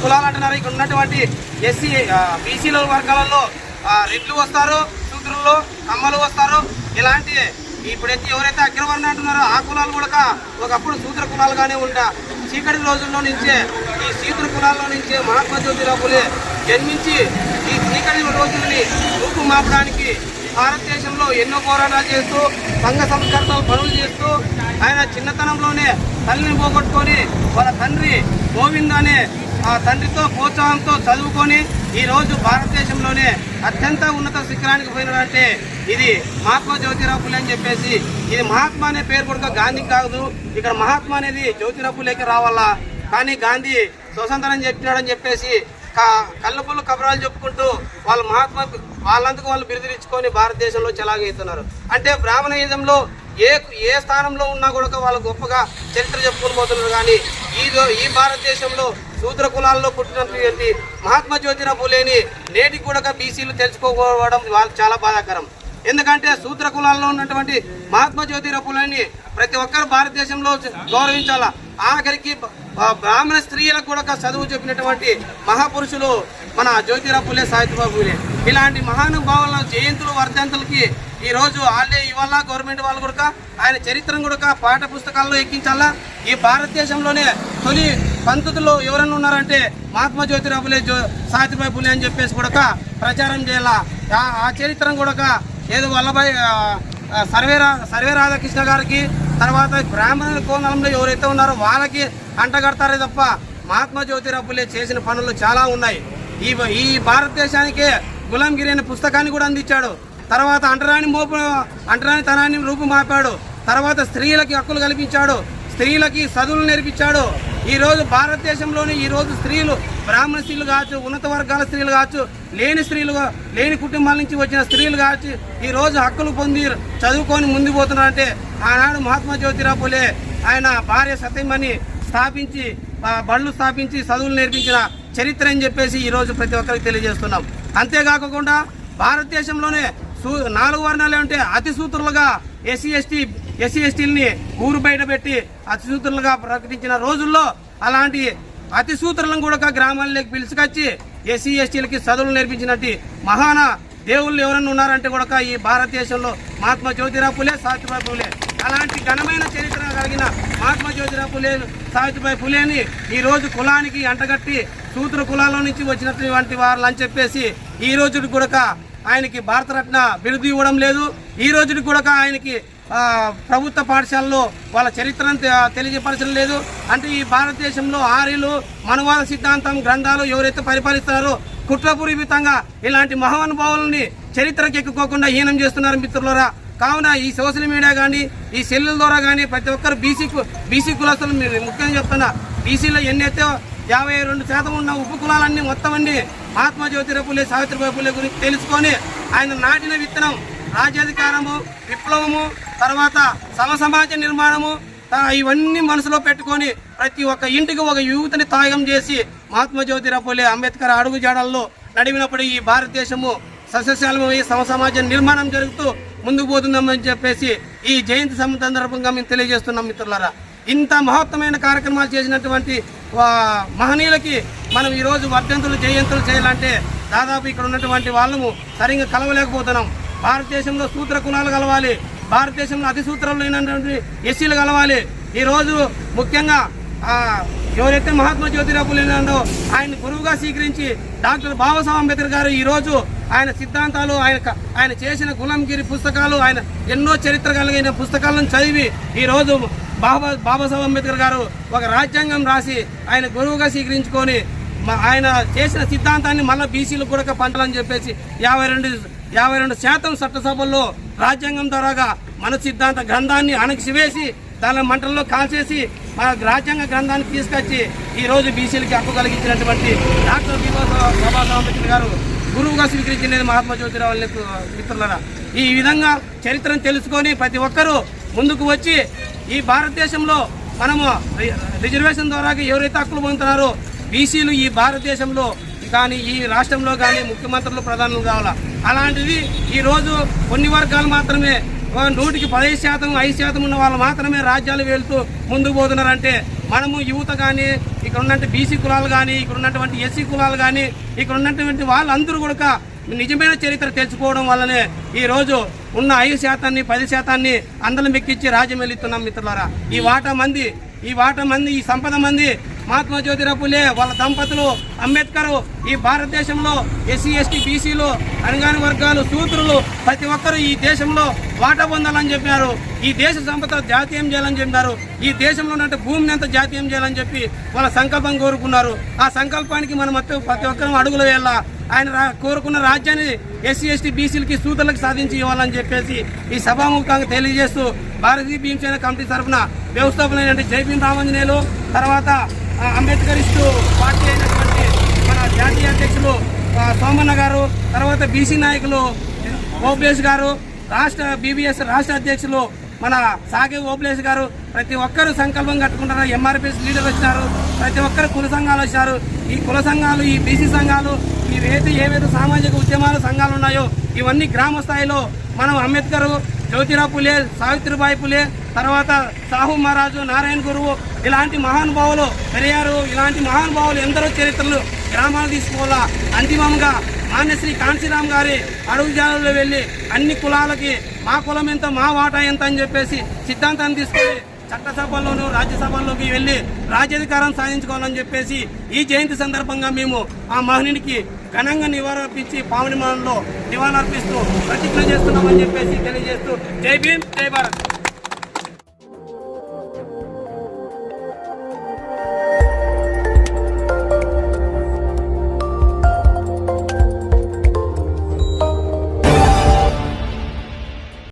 కులాలు అంటున్నారు. ఇక్కడ ఉన్నటువంటి ఎస్సీ బీసీల వర్గాలలో రెడ్లు వస్తారు, శూద్రులు కమ్మలు వస్తారు. ఇలాంటి ఇప్పుడైతే ఎవరైతే అగ్రవర్ణ అంటున్నారో ఆ కులాలు కూడా ఒకప్పుడు శూద్ర కులాలుగానే ఉంటా. చీకటి రోజుల్లో నుంచే ఈ శూద్ర కులాల్లో నుంచే మహాత్మా జ్యోతిరావు ఫులే జన్మించి ఈ చీకటి రోజుల్ని రూపుమాపడానికి భారతదేశంలో ఎన్నో పోరాటాలు చేస్తూ సంఘ సంస్కరణతో పనులు చేస్తూ ఆయన చిన్నతనంలోనే తల్లిని పోగొట్టుకొని వాళ్ళ తండ్రి గోవింద్ అనే ఆ తండ్రితో ప్రోత్సాహంతో చదువుకొని ఈరోజు భారతదేశంలోనే అత్యంత ఉన్నత శిఖరానికి పోయినారంటే ఇది మహాత్మా జ్యోతిరావు ఫులే అని చెప్పేసి. ఇది మహాత్మా అనే పేరు కూడా గాంధీ కాదు. ఇక్కడ మహాత్మా అనేది జ్యోతిరావు ఫులేకి రావాలా, కానీ గాంధీ స్వతంత్రం చెప్పినాడని చెప్పేసి కళ్ళపుల్లు కబరాలు చెప్పుకుంటూ వాళ్ళు మహాత్మా వాళ్ళందుకు వాళ్ళు బిరుదులిచ్చుకొని భారతదేశంలో చెలాగవుతున్నారు. అంటే బ్రాహ్మణయుజంలో ఏ స్థానంలో ఉన్నా కూడా వాళ్ళు గొప్పగా చరిత్ర చెప్పుకొని పోతున్నారు. కానీ ఈ భారతదేశంలో శూద్ర కులాల్లో పుట్టినటువంటి మహాత్మా జ్యోతిరావు ఫులేని నేటికి కూడా బీసీలు తెలుసుకోకపోవడం వాళ్ళకి చాలా బాధాకరం. ఎందుకంటే శూద్ర కులాల్లో ఉన్నటువంటి మహాత్మా జ్యోతిరావు ఫులేని ప్రతి ఒక్కరు భారతదేశంలో గౌరవించాలా. ఆఖరికి బ్రాహ్మణ స్త్రీలకు కూడా చదువు చెప్పినటువంటి మహాపురుషులు మన జ్యోతిరావు ఫులే, సావిత్రిబాయి ఫులే. ఇలాంటి మహానుభావుల జయంతులు వర్ధంతులకి ఈరోజు వాళ్ళే ఇవాళ గవర్నమెంట్ వాళ్ళు కూడా ఆయన చరిత్రను కూడా పాఠ్య పుస్తకాల్లో ఎక్కించాలా. ఈ భారతదేశంలోనే తొలి పంతుతులు ఎవరైనా ఉన్నారంటే మహాత్మా జ్యోతిరావు ఫులే, సావిత్రిబాయి ఫులే అని చెప్పేసి కూడా ప్రచారం చేయాలా. ఆ చరిత్రను కూడా ఏదో వల్లభాయ్ సర్వే రాధాకృష్ణ గారికి తర్వాత బ్రాహ్మణుల కోణంలో ఎవరైతే ఉన్నారో వాళ్ళకి అంటగడతారే తప్ప మహాత్మా జ్యోతిరావు ఫులే చేసిన పనులు చాలా ఉన్నాయి. ఈ భారతదేశానికే గులాంగిరి అనే పుస్తకాన్ని కూడా అందించాడు. తర్వాత అంటరాని తనాన్ని రూపుమాపాడు. తర్వాత స్త్రీలకి హక్కులు కల్పించాడు, స్త్రీలకి చదువులు నేర్పించాడు. ఈరోజు భారతదేశంలోని ఈరోజు స్త్రీలు బ్రాహ్మణ స్త్రీలు కావచ్చు, ఉన్నత వర్గాల స్త్రీలు కావచ్చు, లేని కుటుంబాల నుంచి వచ్చిన స్త్రీలు కావచ్చు ఈరోజు హక్కులు పొంది చదువుకొని ముందుకు పోతున్నారంటే ఆనాడు మహాత్మా జ్యోతిరావు ఫులే ఆయన భార్య సత్యమని స్థాపించి బళ్ళు స్థాపించి చదువులు నేర్పించిన చరిత్ర అని చెప్పేసి ఈరోజు ప్రతి ఒక్కరికి తెలియజేస్తున్నాం. అంతేకాకుండా భారతదేశంలోనే 4 వర్ణాలు అంటే అతిసూత్రులుగా ఎస్సీ ఎస్టీలని ఊరు బయట పెట్టి అతిసూత్రులుగా ప్రకటించిన రోజుల్లో అలాంటి అతిసూత్రులను కూడా గ్రామాల్లోకి పిలుచుకొచ్చి ఎస్సీ ఎస్టీలకి చదువులు నేర్పించినట్టు మహాన దేవుళ్ళు ఎవరన్నా ఉన్నారంటే కూడా ఈ భారతదేశంలో మహాత్మా జ్యోతిరావు ఫులే, సావిత్రిబాయి ఫులే. అలాంటి ఘనమైన చరిత్ర కలిగిన మహాత్మా జ్యోతిరావు ఫులే, సావిత్రిబాయి ఫులేని ఈరోజు కులానికి అంటగట్టి సూత్ర కులాల నుంచి వచ్చినటువంటి వాళ్ళు అని చెప్పేసి ఈ రోజుకి కూడా ఆయనకి భారతరత్న బిరుదు ఇవ్వడం లేదు. ఈ రోజుకి కూడా ఆయనకి ప్రభుత్వ పాఠశాలలో వాళ్ళ చరిత్రను తెలియజేపరచడం లేదు. అంటే ఈ భారతదేశంలో ఆర్యులు మనువాద సిద్ధాంతం గ్రంథాలు ఎవరైతే పరిపాలిస్తున్నారో కుట్రపూరితంగా ఇలాంటి మహానుభావులని చరిత్రకి ఎక్కుకోకుండా హీనం చేస్తున్నారు మిత్రులారా. కావున ఈ సోషల్ మీడియా కానీ ఈ సెల్లుల ద్వారా కానీ ప్రతి ఒక్కరు బీసీ కులస్తులు ముఖ్యంగా చెప్తున్నా, బీసీలో ఎన్నైతే 52% ఉన్న ఉప కులాలన్నీ మొత్తం అన్ని మహాత్మా జ్యోతిరావు ఫులే, సావిత్రిబాయి ఫులే గురించి తెలుసుకొని ఆయన నాటిన విత్తనం రాజ్యాధికారము, విప్లవము, తర్వాత సమసమాజ నిర్మాణము ఇవన్నీ మనసులో పెట్టుకొని ప్రతి ఒక్క ఇంటికి ఒక యువతని త్యాగం చేసి మహాత్మా జ్యోతిరావు ఫులే అంబేద్కర్ అడుగు జాడల్లో నడిపినప్పుడు ఈ భారతదేశము సస్యశాలమై సమసమాజ నిర్మాణం జరుగుతూ ముందుకు పోతుందని చెప్పేసి ఈ జయంతి సందర్భంగా మేము తెలియజేస్తున్నాం మిత్రులారా. ఇంత మహత్తమైన కార్యక్రమాలు చేసినటువంటి మహనీయులకి మనం ఈరోజు వర్ధంతులు జయంతులు చేయాలంటే దాదాపు ఇక్కడ ఉన్నటువంటి వాళ్ళము సరిగ్గా కలవలేకపోతున్నాం. భారతదేశంలో సూత్ర కులాలు కలవాలి, భారతదేశంలో అతి సూత్రాలు లేనటువంటి ఎస్సీలు కలవాలి. ఈరోజు ముఖ్యంగా ఎవరైతే మహాత్మా జ్యోతిరావు ఫులే ఉన్నారో ఆయన గురువుగా స్వీకరించి డాక్టర్ బాబాసాహెబ్ అంబేద్కర్ గారు ఈరోజు ఆయన సిద్ధాంతాలు ఆయన చేసిన గులాంగిరి పుస్తకాలు ఆయన ఎన్నో చరిత్ర కలిగిన పుస్తకాలను చదివి ఈరోజు బాబాసాహెబ్ అంబేద్కర్ గారు ఒక రాజ్యాంగం రాసి ఆయన గురువుగా స్వీకరించుకొని ఆయన చేసిన సిద్ధాంతాన్ని మళ్ళీ బీసీలు కూడా పంచాలని చెప్పేసి 52% చట్టసభల్లో రాజ్యాంగం ద్వారాగా మన సిద్ధాంత గ్రంథాన్ని అణచివేసి దాని మంటల్లో కాల్చేసి మన రాజ్యాంగ గ్రంథాన్ని తీసుకొచ్చి ఈరోజు బీసీలకి హక్కు కలిగించినటువంటి డాక్టర్ బాబాసాహెబ్ అంబేద్కర్ గారు గురువుగా స్వీకరించినది మహాత్మా జ్యోతిరావు మిత్రులరా. ఈ విధంగా చరిత్రను తెలుసుకొని ప్రతి ఒక్కరూ ముందుకు వచ్చి ఈ భారతదేశంలో మనము రిజర్వేషన్ ద్వారా ఎవరైతే హక్కులు పొందుతున్నారో బీసీలు ఈ భారతదేశంలో కానీ ఈ రాష్ట్రంలో కానీ ముఖ్యమంత్రులు ప్రధానులు కావాలా. అలాంటిది ఈరోజు కొన్ని వర్గాలు మాత్రమే 100కి 15%, 5% ఉన్న వాళ్ళు మాత్రమే రాజ్యాలు వెళ్తూ ముందుకు పోతున్నారంటే మనము యువత కానీ, ఇక్కడ ఉన్నటువంటి బీసీ కులాలు కానీ, ఇక్కడ ఉన్నటువంటి ఎస్సీ కులాలు కానీ, ఇక్కడ ఉన్నటువంటి వాళ్ళందరూ కూడా నిజమైన చరిత్ర తెలుసుకోవడం వల్లనే ఈరోజు ఉన్న 5%, 10% అందరం ఎక్కించి రాజ్యం వెళుతున్నాం మిత్రులారా. ఈ వాటా మంది ఈ సంపద మంది మహాత్మా జ్యోతిరావు ఫులే వాళ్ళ దంపతులు, అంబేద్కర్ ఈ భారతదేశంలో ఎస్సీ ఎస్టీ బీసీలు, అణగారిన వర్గాలు, శూద్రులు ప్రతి ఒక్కరూ ఈ దేశంలో వాటా పొందాలని చెప్పారు. ఈ దేశ సంపద జాతీయం చేయాలని చెప్పారు. ఈ దేశంలో ఉన్న భూమిని అంతా జాతీయం చేయాలని చెప్పి వాళ్ళ సంకల్పం కోరుకున్నారు. ఆ సంకల్పానికి మనం ప్రతి ఒక్కరూ అడుగులు వేయాలా. ఆయన కోరుకున్న రాజ్యాన్ని ఎస్సీ ఎస్టీ బీసీలకి సూత్రులకు సాధించి ఇవ్వాలని చెప్పేసి ఈ సభాముఖంగా తెలియజేస్తూ భారతీయ భీమసేన కమిటీ తరఫున వ్యవస్థాపన జై భీమ్ రామాంజనేయులు, తర్వాత అంబేద్కరిస్టు పార్టీ అయినటువంటి మన జాతీయ అధ్యక్షులు సోమన్న గారు, తర్వాత బీసీ నాయకులు ఓబ్లేష్ గారు, రాష్ట్ర బీబీఎస్ రాష్ట్ర అధ్యక్షులు మన సాగే ఓబ్లేష్ గారు, ప్రతి ఒక్కరు సంకల్పం కట్టుకుంటారు. ఎంఆర్పిఎస్ లీడర్ వచ్చినారు, ప్రతి ఒక్కరు కుల సంఘాలు వచ్చినారు. ఈ కుల సంఘాలు, ఈ బీసీ సంఘాలు, ఏవైతే సామాజిక ఉద్యమాలు సంఘాలు ఉన్నాయో ఇవన్నీ గ్రామ స్థాయిలో మనం అంబేద్కర్, జ్యోతిరావు ఫులే, సావిత్రిబాయి ఫులే, తర్వాత సాహు మహారాజు, నారాయణ గురువు ఇలాంటి మహానుభావులు, పెరియారు ఇలాంటి మహానుభావులు ఎందరో చరిత్రలు గ్రామాలు తీసుకోవాలా. అంతిమంగా మాన్యశ్రీ కాంశీరామ్ గారి అడుగుజాడల్లో వెళ్ళి అన్ని కులాలకి మా కులం ఎంత, మా వాటా ఎంత అని చెప్పేసి సిద్ధాంతాన్ని తీసుకొని చట్టసభల్లోనూ రాజ్యసభల్లోకి వెళ్ళి రాజ్యాధికారం సాధించుకోవాలని చెప్పేసి ఈ జయంతి సందర్భంగా మేము ఆ మహనీయునికి ఘనంగా నివాళులర్పించి పావని మహల్లో నివాళులర్పిస్తూ ప్రతిజ్ఞ చేస్తున్నామని చెప్పేసి తెలియజేస్తూ జై భీమ్, జై భారత్.